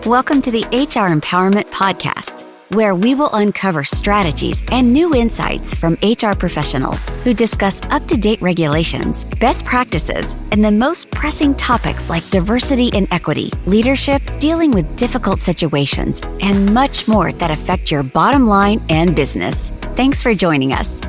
Welcome to the HR Empowerment Podcast, where we will uncover strategies and new insights from HR professionals who discuss up-to-date regulations, best practices, and the most pressing topics like diversity and equity, leadership, dealing with difficult situations, and much more that affect your bottom line and business. Thanks for joining us.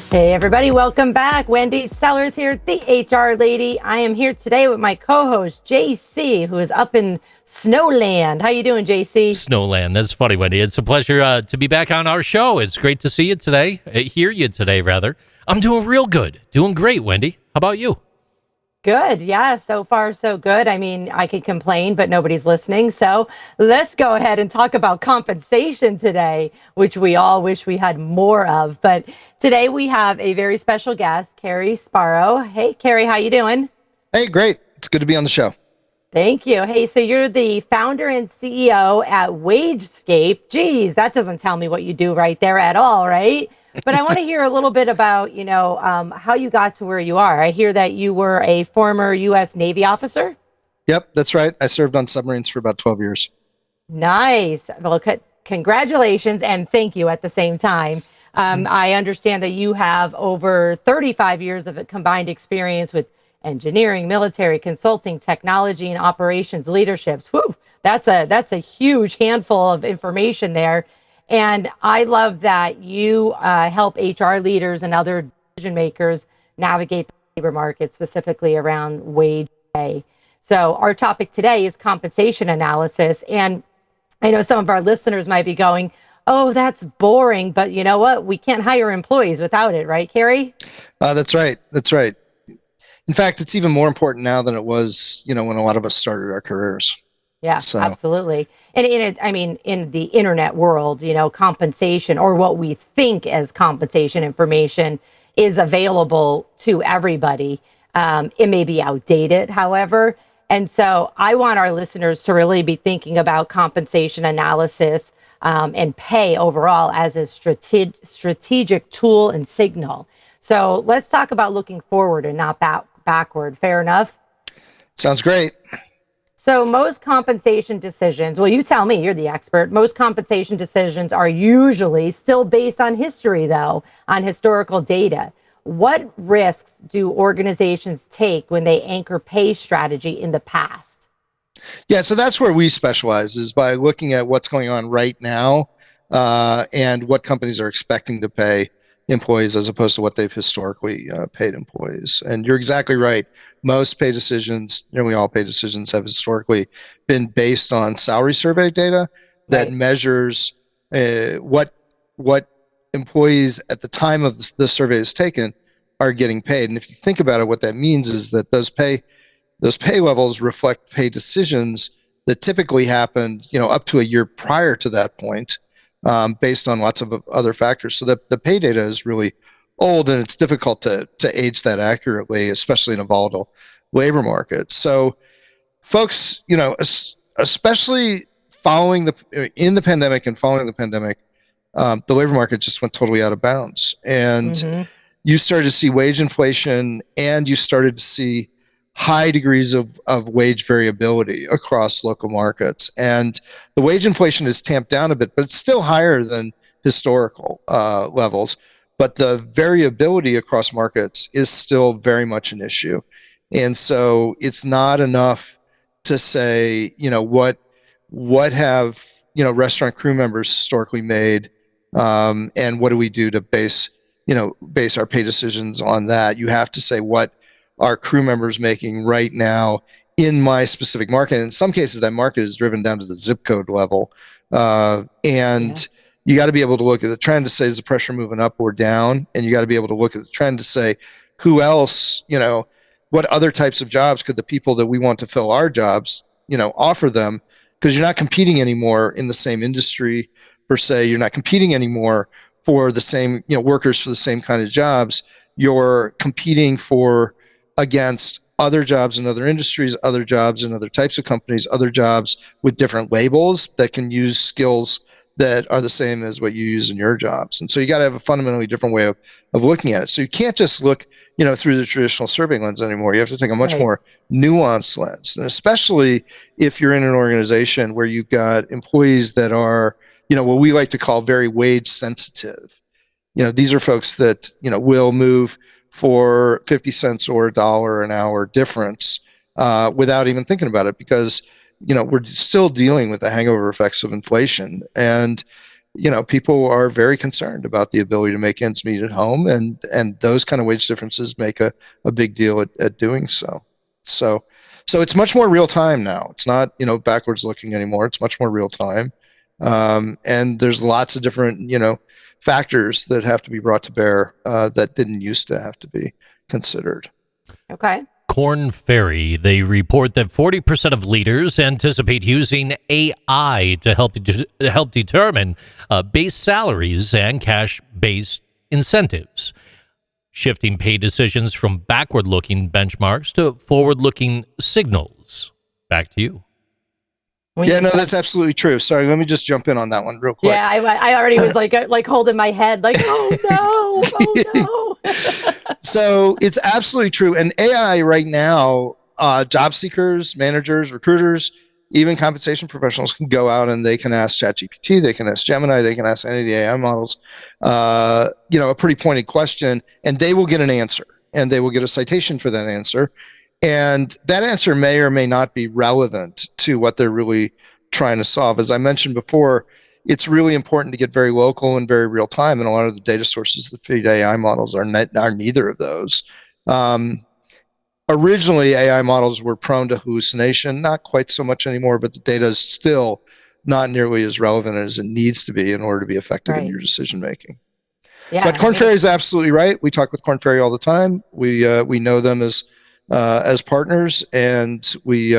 Hey everybody, welcome back. Wendy Sellers here, the HR lady. I am here today with my co-host JC, who is up in Snowland. How you doing, JC? Snowland. That's funny, Wendy. It's a pleasure to be back on our show. It's great to see you today, hear you today, rather. I'm doing real good, doing great, Wendy. How about you? Good. Yeah, so far so good. I mean, I could complain, but nobody's listening. So let's go ahead and talk about compensation today, which we all wish we had more of. But today we have a very special guest, Cary Sparrow. Hey, Cary, how you doing? Hey, great. It's good to be on the show. Thank you. Hey, so you're the founder and CEO at WageScape. Geez, that doesn't tell me what you do right there at all, right? But I want to hear a little bit about, how you got to where you are. I hear that you were a former U.S. Navy officer. Yep, that's right. I served on submarines for about 12 years. Nice. Well, congratulations and thank you at the same time. I understand that you have over 35 years of combined experience with engineering, military, consulting, technology, and operations leaderships. Whew, that's a huge handful of information there. And I love that you help HR leaders and other decision makers navigate the labor market, specifically around wage pay. So our topic today is compensation analysis. And I know some of our listeners might be going, oh, that's boring. But you know what? We can't hire employees without it. Right, Cary? That's right. That's right. In fact, it's even more important now than it was, when a lot of us started our careers. Yeah, so. Absolutely. And in the internet world, compensation, or what we think as compensation information, is available to everybody. It may be outdated, however. And so I want our listeners to really be thinking about compensation analysis and pay overall as a strategic tool and signal. So let's talk about looking forward and not backward. Fair enough? Sounds great. So most compensation decisions, well, you tell me, you're the expert. Most compensation decisions are usually still based on history, though, on historical data. What risks do organizations take when they anchor pay strategy in the past? Yeah, so that's where we specialize, is by looking at what's going on right now and what companies are expecting to pay employees as opposed to what they've historically paid employees. And you're exactly right. Most pay decisions, nearly all pay decisions, have historically been based on salary survey data that measures what employees at the time of the survey is taken are getting paid. And if you think about it, what that means is that those pay levels reflect pay decisions that typically happened, up to a year prior to that point. Based on lots of other factors. So the pay data is really old, and it's difficult to age that accurately, especially in a volatile labor market. So folks, especially in the pandemic and following the pandemic, the labor market just went totally out of bounds. And you started to see wage inflation, and you started to see high degrees of wage variability across local markets. And the wage inflation is tamped down a bit, but it's still higher than historical levels. But the variability across markets is still very much an issue. And so it's not enough to say, what have, restaurant crew members historically made, and what do we do to base our pay decisions on that? You have to say, what are crew members making right now in my specific market? In some cases, that market is driven down to the zip code level. You got to be able to look at the trend to say, is the pressure moving up or down? And you got to be able to look at the trend to say, who else, what other types of jobs could the people that we want to fill our jobs, offer them? Because you're not competing anymore in the same industry per se. You're not competing anymore for the same, workers for the same kind of jobs. You're competing against other jobs in other industries, other jobs in other types of companies, other jobs with different labels that can use skills that are the same as what you use in your jobs. And so you got to have a fundamentally different way of looking at it. So you can't just look, through the traditional survey lens anymore. You have to take a much more nuanced lens. And especially if you're in an organization where you've got employees that are, what we like to call very wage sensitive. These are folks that, will move for 50 cents or $1 an hour difference without even thinking about it, because we're still dealing with the hangover effects of inflation, and people are very concerned about the ability to make ends meet at home, and those kind of wage differences make a big deal at doing so. So it's much more real time now. It's not backwards looking anymore. It's much more real time, and there's lots of different factors that have to be brought to bear that didn't used to have to be considered. Okay. Korn Ferry, they report that 40% of leaders anticipate using AI to help determine base salaries and cash-based incentives, shifting pay decisions from backward-looking benchmarks to forward-looking signals. Back to you. Yeah, no, that's absolutely true. Sorry, let me just jump in on that one real quick. Yeah, I already was like holding my head, like, oh no. So it's absolutely true. And AI right now, job seekers, managers, recruiters, even compensation professionals can go out and they can ask ChatGPT, they can ask Gemini, they can ask any of the AI models, a pretty pointed question, and they will get an answer, and they will get a citation for that answer. And that answer may or may not be relevant to what they're really trying to solve. As I mentioned before, it's really important to get very local and very real time. And a lot of the data sources that feed AI models are neither of those. Originally, AI models were prone to hallucination, not quite so much anymore, but the data is still not nearly as relevant as it needs to be in order to be effective in your decision making. Yeah, but Korn Ferry is absolutely right. We talk with Korn Ferry all the time. We know them as partners, and we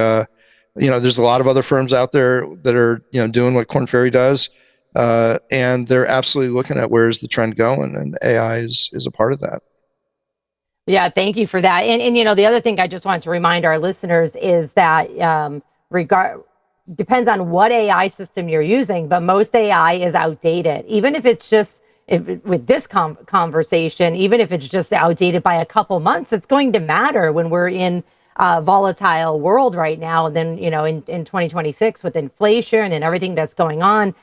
there's a lot of other firms out there that are doing what Korn Ferry does, and they're absolutely looking at where's the trend going, and AI is a part of that. Yeah, thank you for that. And the other thing I just wanted to remind our listeners is that depends on what AI system you're using, but most AI is outdated. Even if it's just with this conversation, even if it's just outdated by a couple months, it's going to matter when we're in a volatile world right now. And then, in 2026 with inflation and everything that's going on.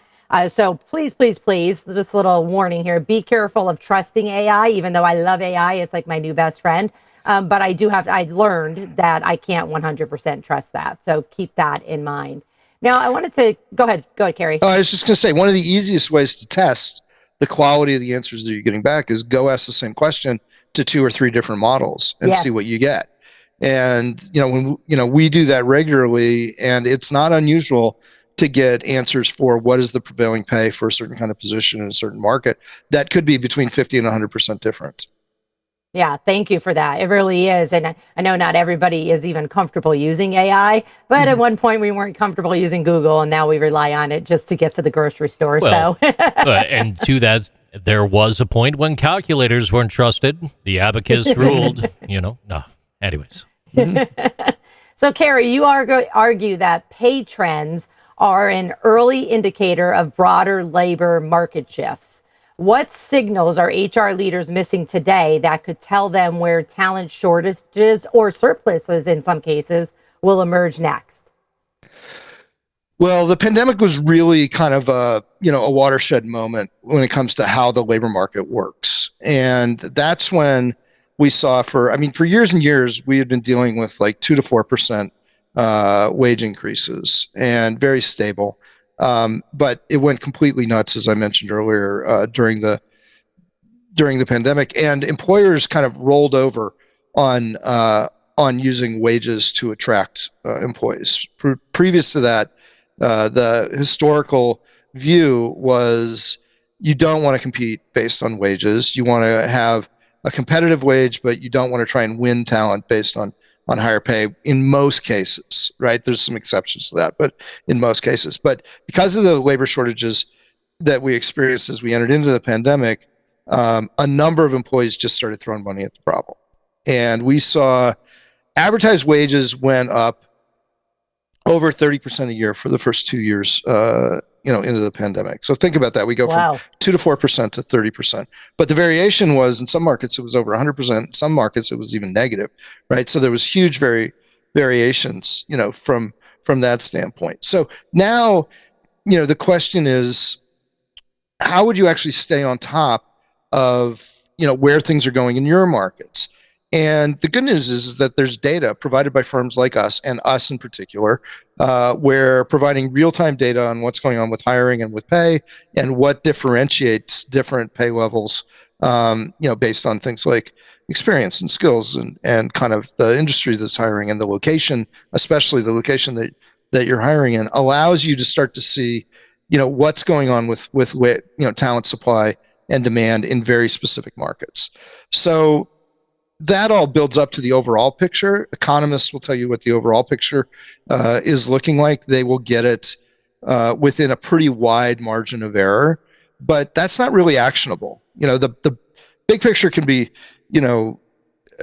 So please, just a little warning here. Be careful of trusting AI, even though I love AI. It's like my new best friend. But I learned that I can't 100% trust that. So keep that in mind. Now, I wanted to go ahead, Cary. I was just going to say, one of the easiest ways to test the quality of the answers that you're getting back is go ask the same question to 2 or 3 different models and see what you get. And, when, we do that regularly, and it's not unusual to get answers for what is the prevailing pay for a certain kind of position in a certain market. That could be between 50 and 100% different. Yeah, thank you for that. It really is. And I know not everybody is even comfortable using AI, but at one point we weren't comfortable using Google, and now we rely on it just to get to the grocery store. Well, and to that, there was a point when calculators weren't trusted. The abacus ruled, no. Anyways. So, Cary, you argue that pay trends are an early indicator of broader labor market shifts. What signals are HR leaders missing today that could tell them where talent shortages or surpluses in some cases will emerge next? Well, the pandemic was really kind of a watershed moment when it comes to how the labor market works. And that's when we saw for years and years, we had been dealing with like 2 to 4% wage increases, and very stable. But it went completely nuts, as I mentioned earlier, during the pandemic, and employers kind of rolled over on using wages to attract employees. Previous to that, the historical view was you don't want to compete based on wages. You want to have a competitive wage, but you don't want to try and win talent based on higher pay in most cases, right? There's some exceptions to that, but in most cases. But because of the labor shortages that we experienced as we entered into the pandemic, a number of employees just started throwing money at the problem. And we saw advertised wages went up over 30% a year for the first 2 years, into the pandemic. So think about that. We go from 2 to 4% to 30%. But the variation was, in some markets, it was over 100%. In some markets, it was even negative, right? So there was huge variations, from that standpoint. So now, the question is, how would you actually stay on top of, where things are going in your markets? And the good news is that there's data provided by firms like us, and us in particular, where providing real-time data on what's going on with hiring and with pay, and what differentiates different pay levels, based on things like experience and skills, and kind of the industry that's hiring, and the location, especially the location that you're hiring in, allows you to start to see, what's going on with talent supply and demand in very specific markets. So that all builds up to the overall picture. Economists will tell you what the overall picture is looking like. They will get it within a pretty wide margin of error, but that's not really actionable. The big picture can be,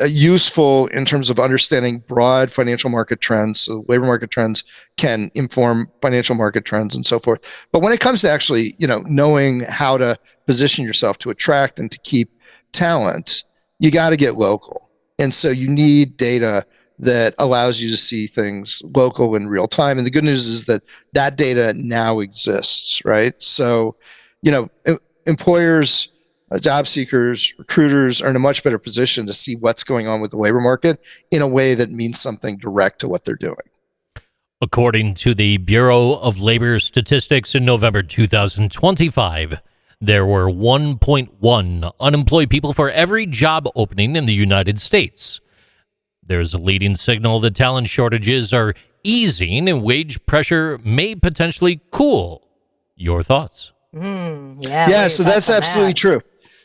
useful in terms of understanding broad financial market trends. So labor market trends can inform financial market trends and so forth. But when it comes to actually, knowing how to position yourself to attract and to keep talent, you got to get local. And so you need data that allows you to see things local in real time. And the good news is that data now exists, right? So, employers, job seekers, recruiters are in a much better position to see what's going on with the labor market in a way that means something direct to what they're doing. According to the Bureau of Labor Statistics in November 2025, there were 1.1 unemployed people for every job opening in the United States. There's a leading signal that talent shortages are easing and wage pressure may potentially cool. Your thoughts? Yeah, so that's absolutely true.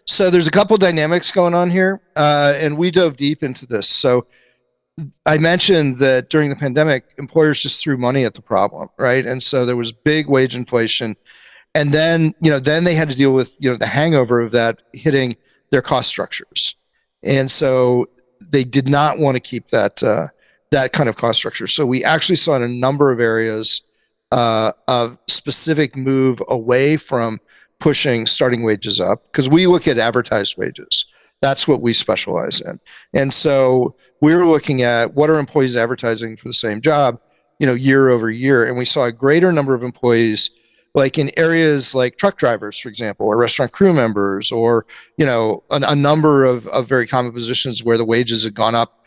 So there's a couple dynamics going on here, and we dove deep into this. So I mentioned that during the pandemic, employers just threw money at the problem, right? And so there was big wage inflation. And then, then they had to deal with, the hangover of that hitting their cost structures. And so they did not want to keep that kind of cost structure. So we actually saw in a number of areas of specific move away from pushing starting wages up, because we look at advertised wages. That's what we specialize in. And so we were looking at what are employees advertising for the same job, year over year. And we saw a greater number of employees, like in areas like truck drivers, for example, or restaurant crew members, or, a number of very common positions where the wages had gone up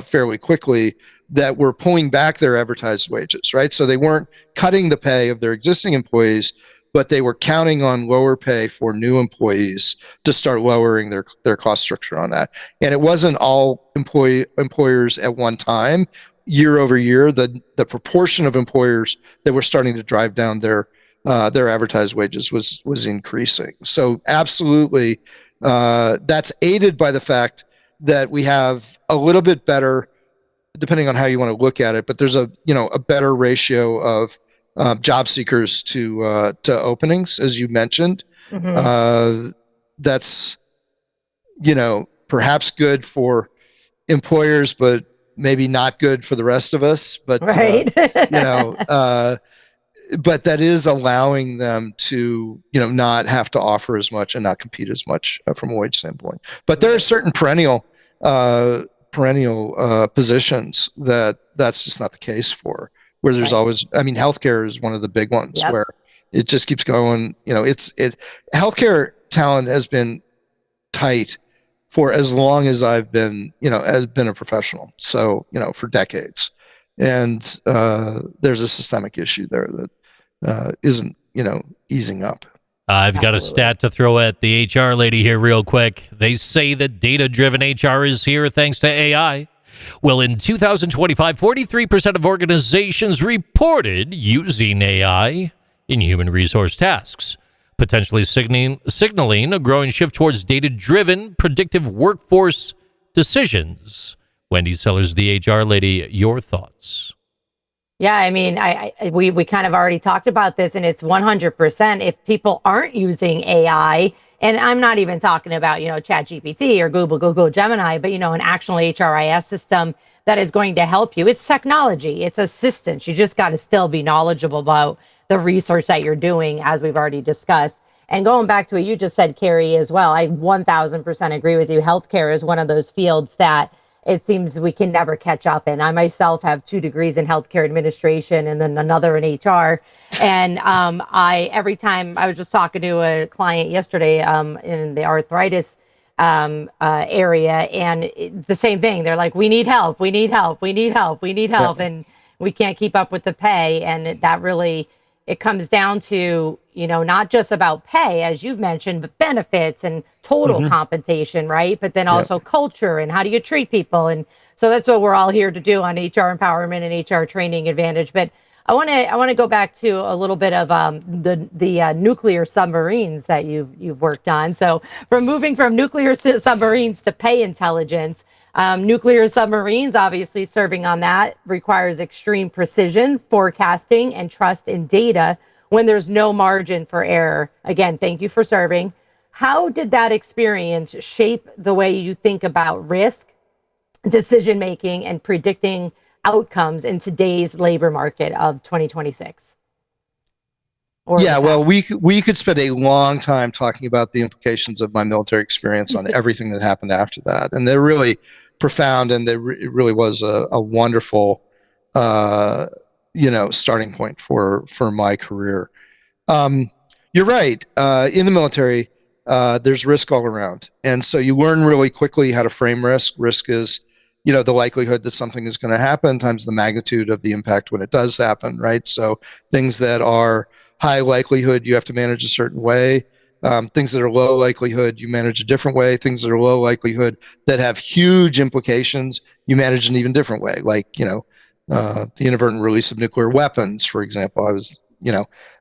fairly quickly, that were pulling back their advertised wages, right? So they weren't cutting the pay of their existing employees, but they were counting on lower pay for new employees to start lowering their cost structure on that. And it wasn't all employers at one time. Year over year, the proportion of employers that were starting to drive down their advertised wages was increasing. So absolutely, that's aided by the fact that we have a little bit better, depending on how you want to look at it, but there's a better ratio of job seekers to openings, as you mentioned. Mm-hmm. That's perhaps good for employers, but maybe not good for the rest of us. But right. But that is allowing them to not have to offer as much and not compete as much from a wage standpoint. But there are certain perennial positions that's just not the case for, where there's always, healthcare is one of the big ones where it just keeps going. Healthcare talent has been tight for as long as I've been a professional. So, for decades. And there's a systemic issue there that isn't, easing up. I've got a stat to throw at the HR lady here real quick. They say that data-driven HR is here thanks to AI. Well, in 2025, 43% of organizations reported using AI in human resource tasks, potentially signaling a growing shift towards data-driven, predictive workforce decisions. Wendy Sellers, the HR lady, your thoughts? Yeah, we kind of already talked about this, and it's 100%. If people aren't using AI, and I'm not even talking about, ChatGPT or Google Gemini, but, an actual HRIS system that is going to help you. It's technology, it's assistance. You just got to still be knowledgeable about the research that you're doing, as we've already discussed. And going back to what you just said, Cary, as well, I 1000% agree with you. Healthcare is one of those fields that it seems we can never catch up in. I myself have 2 degrees in healthcare administration and then another in HR. And every time I was just talking to a client yesterday in the arthritis area, and the same thing. They're like, we need help, we need help, we need help, we need help. Yep. And we can't keep up with the pay. And that really, it comes down to, not just about pay, as you've mentioned, but benefits and total compensation, right? But then also culture and how do you treat people. And so that's what we're all here to do on HR Empowerment and HR Training Advantage. But I want to go back to a little bit of the nuclear submarines that you've worked on. So moving from nuclear submarines to pay intelligence, nuclear submarines, obviously serving on that, requires extreme precision, forecasting, and trust in data when there's no margin for error. Again, thank you for serving. How did that experience shape the way you think about risk, decision making, and predicting outcomes in today's labor market of 2026? Well, we could spend a long time talking about the implications of my military experience on everything that happened after that, and they're really profound, and it really was a wonderful, starting point for my career. You're right. In the military, there's risk all around, and so you learn really quickly how to frame risk. Risk is, the likelihood that something is going to happen times the magnitude of the impact when it does happen, right? So things that are high likelihood, you have to manage a certain way. Things that are low likelihood, you manage a different way. Things that are low likelihood that have huge implications, you manage an even different way. Like, the inadvertent release of nuclear weapons, for example.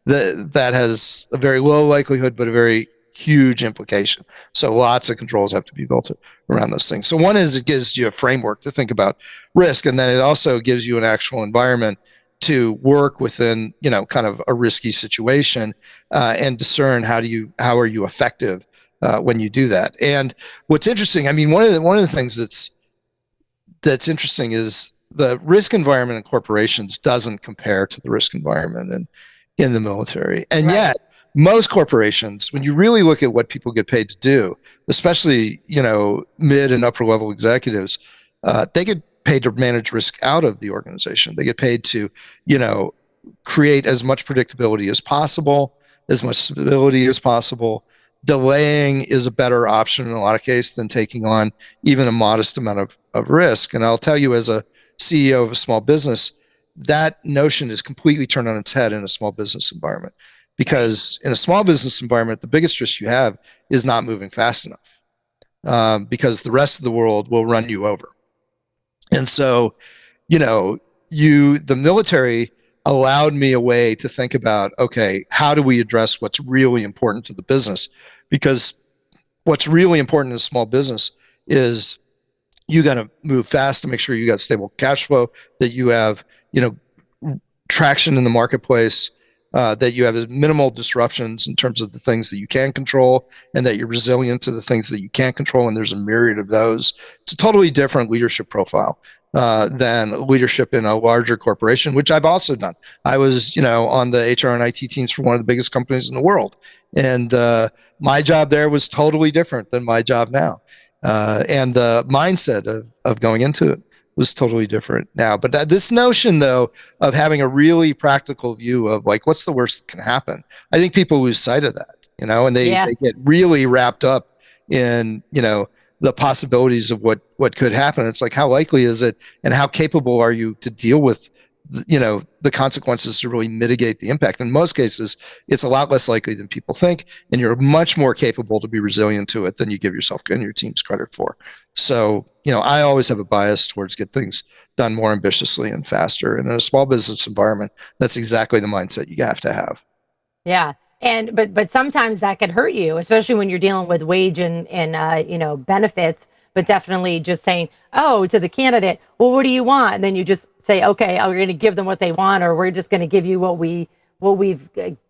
That has a very low likelihood, but a very huge implication. So lots of controls have to be built around those things. So one is it gives you a framework to think about risk, and then it also gives you an actual environment to work within, kind of a risky situation and discern how are you effective when you do that. And what's interesting, one of the things that's interesting is the risk environment in corporations doesn't compare to the risk environment in the military. And right. Yet, most corporations, when you really look at what people get paid to do, especially, mid and upper level executives, they get paid to manage risk out of the organization. They get paid to, create as much predictability as possible, as much stability as possible. Delaying is a better option in a lot of cases than taking on even a modest amount of risk. And I'll tell you, as a CEO of a small business, that notion is completely turned on its head in a small business environment. Because in a small business environment, the biggest risk you have is not moving fast enough, because the rest of the world will run you over. And so, the military allowed me a way to think about, okay, how do we address what's really important to the business? Because what's really important in a small business is you got to move fast to make sure you got stable cash flow, that you have, traction in the marketplace, that you have minimal disruptions in terms of the things that you can control, and that you're resilient to the things that you can't control. And there's a myriad of those. It's a totally different leadership profile than leadership in a larger corporation, which I've also done. I was, on the HR and IT teams for one of the biggest companies in the world. And my job there was totally different than my job now. And the mindset of going into it was totally different now. But this notion, though, of having a really practical view of like, what's the worst that can happen? I think people lose sight of that, and they get really wrapped up in, the possibilities of what could happen. It's like, how likely is it, and how capable are you to deal with, the consequences to really mitigate the impact? In most cases, it's a lot less likely than people think, and you're much more capable to be resilient to it than you give yourself and your team's credit for. So, I always have a bias towards get things done more ambitiously and faster. And in a small business environment, that's exactly the mindset you have to have. Yeah. And but sometimes that can hurt you, especially when you're dealing with wage and benefits. But definitely just saying, to the candidate, well, what do you want? And then you just say, okay, we're going to give them what they want, or we're just going to give you what we've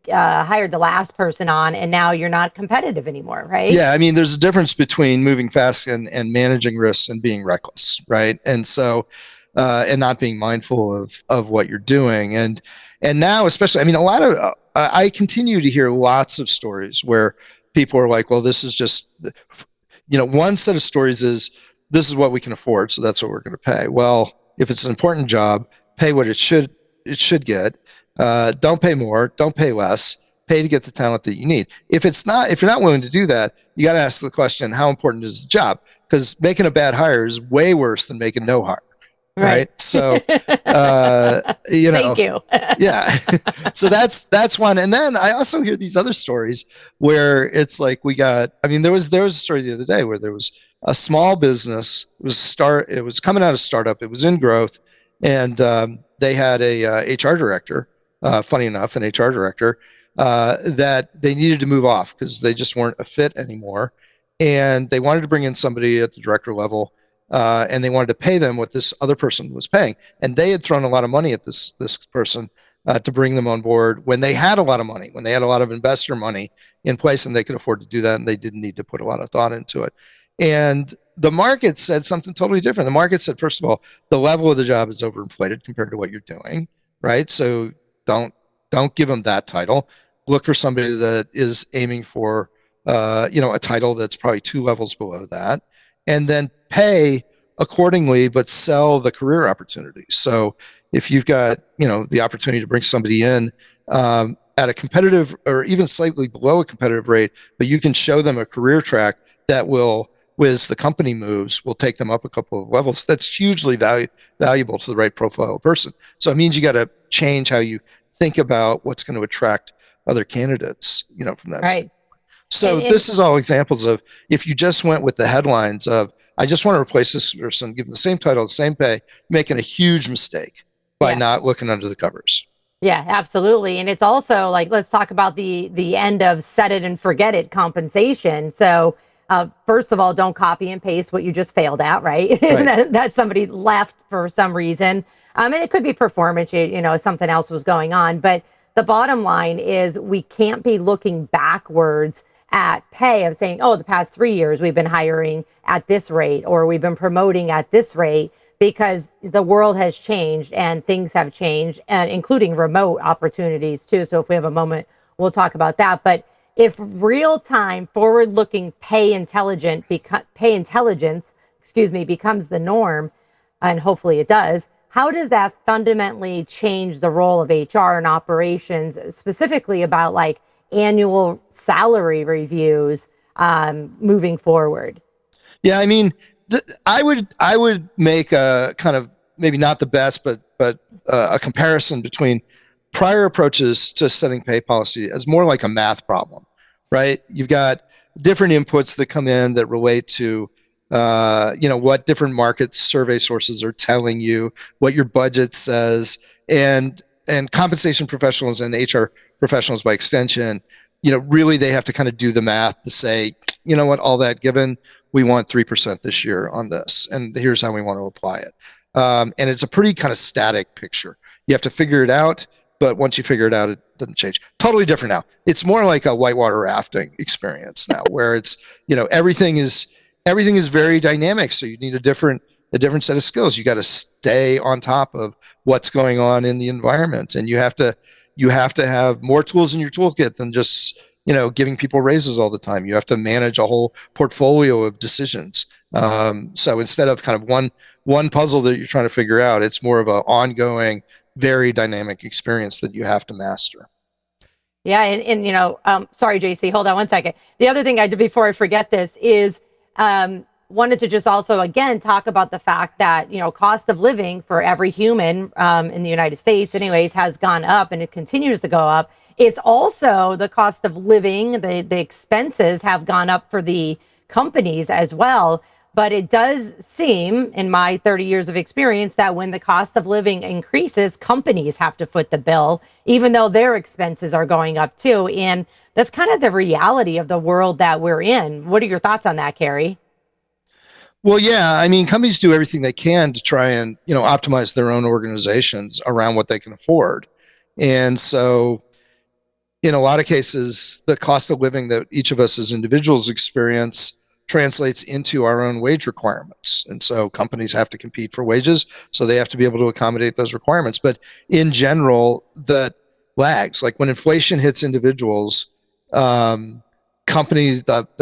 hired the last person on, and now you're not competitive anymore, right? Yeah, there's a difference between moving fast and managing risks and being reckless, right? And so, and not being mindful of what you're doing. And now, especially, I mean, a lot of I continue to hear lots of stories where people are like, well, this is just, one set of stories is this is what we can afford, so that's what we're going to pay. Well, if it's an important job, pay what it should get. Don't pay more, don't pay less, pay to get the talent that you need. If you're not willing to do that, you got to ask the question, how important is the job? Because making a bad hire is way worse than making no hire. Right. So, Thank you. Yeah. So that's one. And then I also hear these other stories where it's like there was a story the other day where there was a small business, it was coming out of startup, it was in growth, and they had a HR director, funny enough, an HR director, that they needed to move off because they just weren't a fit anymore. And they wanted to bring in somebody at the director level, and they wanted to pay them what this other person was paying. And they had thrown a lot of money at this person to bring them on board when they had a lot of money, when they had a lot of investor money in place, and they could afford to do that, and they didn't need to put a lot of thought into it. And the market said something totally different. The market said, first of all, the level of the job is overinflated compared to what you're doing, right? So don't give them that title. Look for somebody that is aiming for a title that's probably 2 levels below that, and then pay accordingly, but sell the career opportunities. So if you've got the opportunity to bring somebody in at a competitive or even slightly below a competitive rate, but you can show them a career track that will, as the company moves, will take them up a couple of levels. That's hugely valuable to the right profile person. So it means you got to change how you think about what's going to attract other candidates, from that. Right. So this is all examples of, if you just went with the headlines of, I just want to replace this person, give them the same title, the same pay, making a huge mistake by not looking under the covers. Yeah, absolutely. And it's also like, let's talk about the end of set it and forget it compensation. So first of all, don't copy and paste what you just failed at, right? that somebody left for some reason. And it could be performance, something else was going on. But the bottom line is we can't be looking backwards at pay of saying, oh, the past 3 years we've been hiring at this rate, or we've been promoting at this rate, because the world has changed and things have changed, and including remote opportunities too. So if we have a moment, we'll talk about that. But if real-time, forward-looking pay intelligence becomes the norm, and hopefully it does, how does that fundamentally change the role of HR and operations, specifically about like annual salary reviews moving forward? Yeah, I mean, I would make a kind of, maybe not the best, but a comparison between prior approaches to setting pay policy as more like a math problem, right? You've got different inputs that come in that relate to what different market survey sources are telling you, what your budget says, and compensation professionals and HR professionals by extension, really they have to kind of do the math to say, all that given, we want 3% this year on this, and here's how we want to apply it. And it's a pretty kind of static picture. You have to figure it out, but once you figure it out, it doesn't change. Totally different now. It's more like a whitewater rafting experience now, where it's, everything is very dynamic. So you need a different set of skills. You got to stay on top of what's going on in the environment, and you have to have more tools in your toolkit than just giving people raises all the time. You have to manage a whole portfolio of decisions. So instead of kind of one puzzle that you're trying to figure out, it's more of an ongoing, very dynamic experience that you have to master. Yeah, and sorry, JC, hold on one second. The other thing I did before I forget this is wanted to just also again talk about the fact that cost of living for every human in the United States, anyways, has gone up, and it continues to go up. It's also the cost of living, the expenses have gone up for the companies as well. But it does seem, in my 30 years of experience, that when the cost of living increases, companies have to foot the bill, even though their expenses are going up too. And that's kind of the reality of the world that we're in. What are your thoughts on that, Cary? Well, yeah, I mean, companies do everything they can to try and, optimize their own organizations around what they can afford. And so in a lot of cases, the cost of living that each of us as individuals experience translates into our own wage requirements. And so companies have to compete for wages, so they have to be able to accommodate those requirements. But in general, that lags. Like when inflation hits individuals, the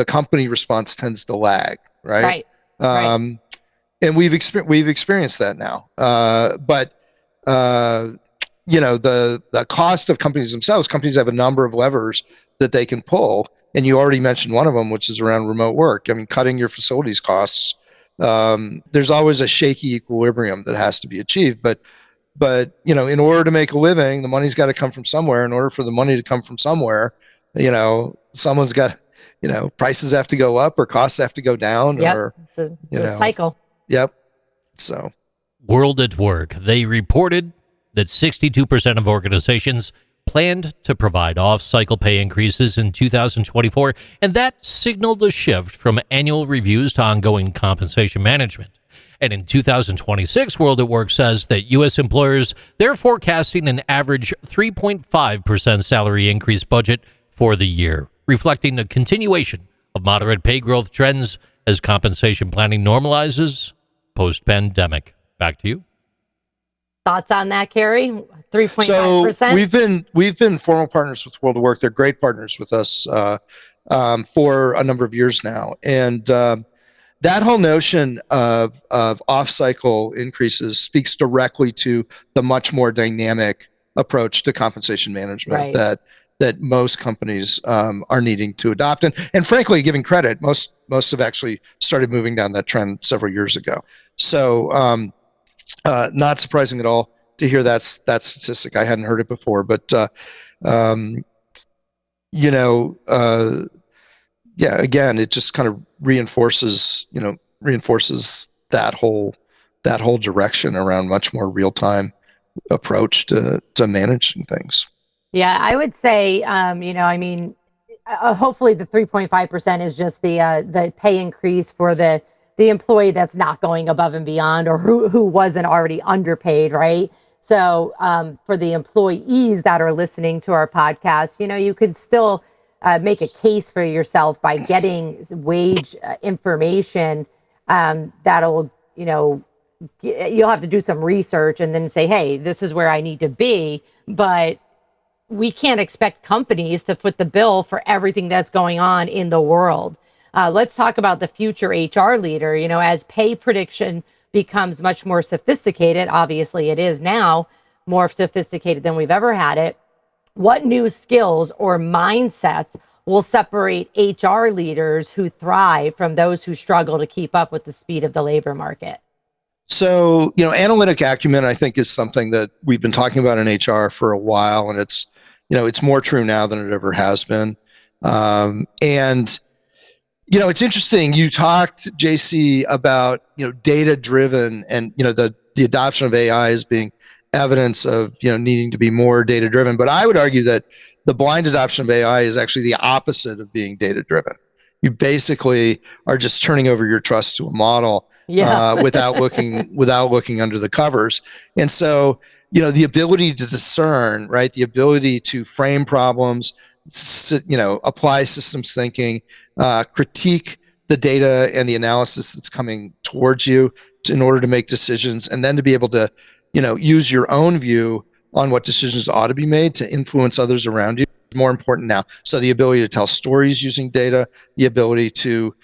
company response tends to lag, right? Right. And we've experienced that now. But the cost of companies themselves, companies have a number of levers that they can pull. And you already mentioned one of them, which is around remote work. I mean, cutting your facilities costs. There's always a shaky equilibrium that has to be achieved. But in order to make a living, the money's got to come from somewhere. In order for the money to come from somewhere, someone's got, prices have to go up or costs have to go down. Yep. Or it's a cycle. Yep. So, World at Work, they reported that 62% of organizations planned to provide off-cycle pay increases in 2024, and that signaled a shift from annual reviews to ongoing compensation management. And in 2026, World at Work says that U.S. employers, they're forecasting an average 3.5% salary increase budget for the year, reflecting a continuation of moderate pay growth trends as compensation planning normalizes post-pandemic. Back to you. Thoughts on that, Cary? 3.5%. So we've been formal partners with World of Work. They're great partners with us for a number of years now, and that whole notion of off-cycle increases speaks directly to the much more dynamic approach to compensation management that most companies are needing to adopt. And frankly, giving credit, most have actually started moving down that trend several years ago. So not surprising at all to hear that statistic. I hadn't heard it before, but again, it just kind of reinforces that whole direction around much more real-time approach to managing things. Yeah, I would say, hopefully the 3.5% is just the pay increase for the employee that's not going above and beyond, or who wasn't already underpaid, right? So for the employees that are listening to our podcast, you could still make a case for yourself by getting wage information that'll, you'll have to do some research and then say, hey, this is where I need to be. But we can't expect companies to foot the bill for everything that's going on in the world. Let's talk about the future HR leader. As pay prediction becomes much more sophisticated, obviously it is now more sophisticated than we've ever had it. What new skills or mindsets will separate HR leaders who thrive from those who struggle to keep up with the speed of the labor market? So, analytic acumen, I think, is something that we've been talking about in HR for a while, and it's more true now than it ever has been. It's interesting. You talked, JC, about, data driven and, the adoption of AI as being evidence of, needing to be more data driven. But I would argue that the blind adoption of AI is actually the opposite of being data driven. You basically are just turning over your trust to a model without looking under the covers. And so, the ability to discern, right? The ability to frame problems, apply systems thinking, critique the data and the analysis that's coming towards you in order to make decisions, and then to be able to, use your own view on what decisions ought to be made to influence others around you is more important now. So the ability to tell stories using data, the ability to,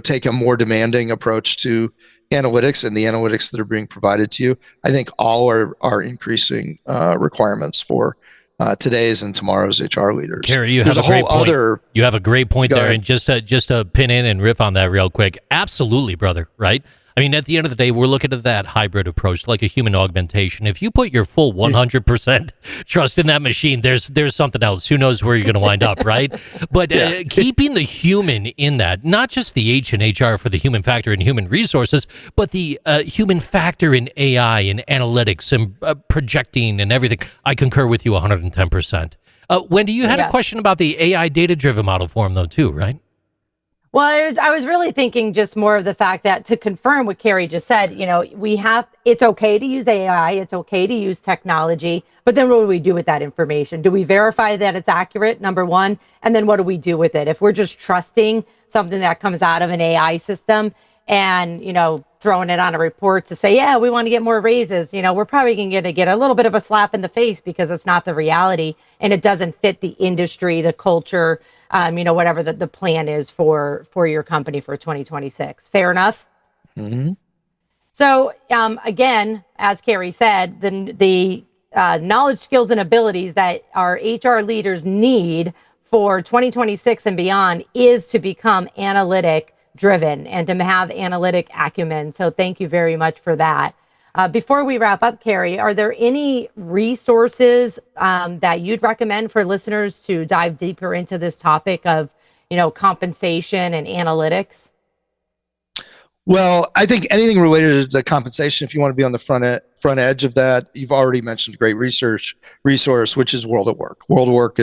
take a more demanding approach to analytics and the analytics that are being provided to you, I think all are increasing requirements for today's and tomorrow's HR leaders. Cary, you have a great point there. And just to pin in and riff on that real quick. Absolutely, brother. Right. I mean, at the end of the day, we're looking at that hybrid approach, like a human augmentation. If you put your full 100% trust in that machine, there's something else. Who knows where you're going to wind up, right? But keeping the human in that, not just the H in HR for the human factor and human resources, but the human factor in AI and analytics and projecting and everything. I concur with you 110%. Wendy, you had a question about the AI data-driven model form, though, too, right? Well, I was really thinking just more of the fact that, to confirm what Cary just said, it's okay to use AI, it's okay to use technology, but then what do we do with that information? Do we verify that it's accurate, number one? And then what do we do with it? If we're just trusting something that comes out of an AI system and, throwing it on a report to say, yeah, we want to get more raises, we're probably going to get a little bit of a slap in the face because it's not the reality and it doesn't fit the industry, the culture, whatever the plan is for your company for 2026. Fair enough? Mm-hmm. So again, as Cary said, the knowledge, skills, and abilities that our HR leaders need for 2026 and beyond is to become analytic driven and to have analytic acumen. So thank you very much for that. Before we wrap up, Cary, are there any resources that you'd recommend for listeners to dive deeper into this topic of, compensation and analytics? Well, I think anything related to compensation, if you want to be on the front edge of that, you've already mentioned a great resource, which is World at Work. World at Work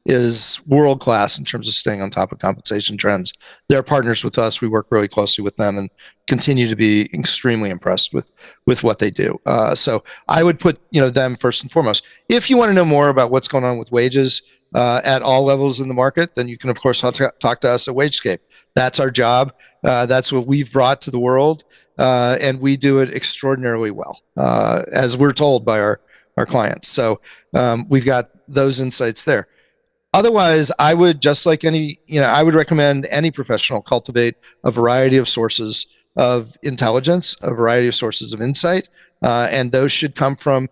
is world class in terms of staying on top of compensation trends. They're partners with us. We work really closely with them and continue to be extremely impressed with what they do. So I would put them first and foremost. If you want to know more about what's going on with wages at all levels in the market, then you can of course talk to us at WageScape. That's our job. That's what we've brought to the world, and we do it extraordinarily well, as we're told by our clients. So we've got those insights there. Otherwise, I would I would recommend any professional cultivate a variety of sources of intelligence, a variety of sources of insight, and those should come from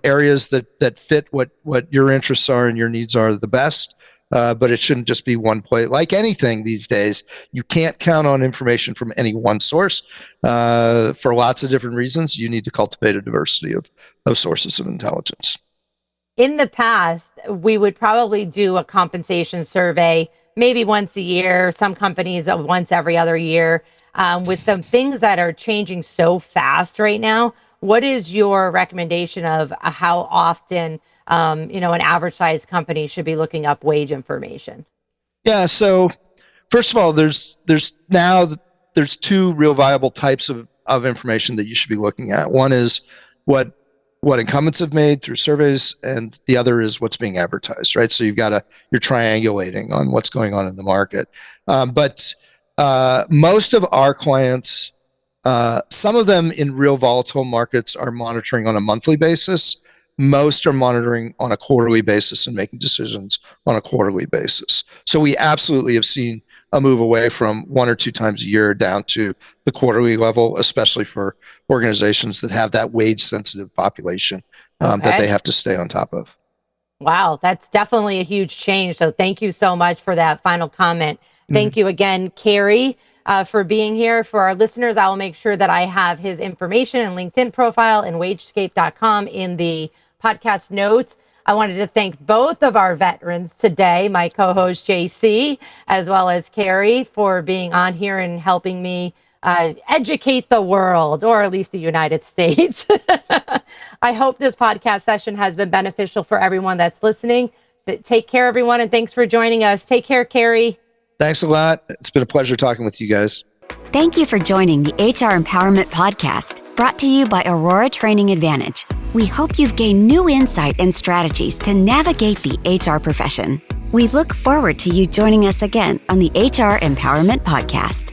areas that fit what your interests are and your needs are the best. But it shouldn't just be one place. Like anything these days, you can't count on information from any one source. For lots of different reasons, you need to cultivate a diversity of sources of intelligence. In the past, we would probably do a compensation survey maybe once a year, some companies once every other year. With some things that are changing so fast right now, what is your recommendation of how often an average sized company should be looking up wage information? Yeah. So first of all, there's two real viable types of information that you should be looking at. One is what incumbents have made through surveys, and the other is what's being advertised, right? So you're triangulating on what's going on in the market. But most of our clients, some of them in real volatile markets, are monitoring on a monthly basis. Most are monitoring on a quarterly basis and making decisions on a quarterly basis. So we absolutely have seen a move away from 1 or 2 times a year down to the quarterly level, especially for organizations that have that wage sensitive population that they have to stay on top of. Wow, that's definitely a huge change. So thank you so much for that final comment. Thank you again, Cary, for being here. For our listeners, I will make sure that I have his information and LinkedIn profile and wagescape.com in the podcast notes. I wanted to thank both of our veterans today, my co-host JC, as well as Cary, for being on here and helping me educate the world, or at least the United States. I hope this podcast session has been beneficial for everyone that's listening. Take care, everyone, and thanks for joining us. Take care, Cary. Thanks a lot. It's been a pleasure talking with you guys. Thank you for joining the HR Empowerment Podcast, brought to you by Aurora Training Advantage. We hope you've gained new insight and strategies to navigate the HR profession. We look forward to you joining us again on the HR Empowerment Podcast.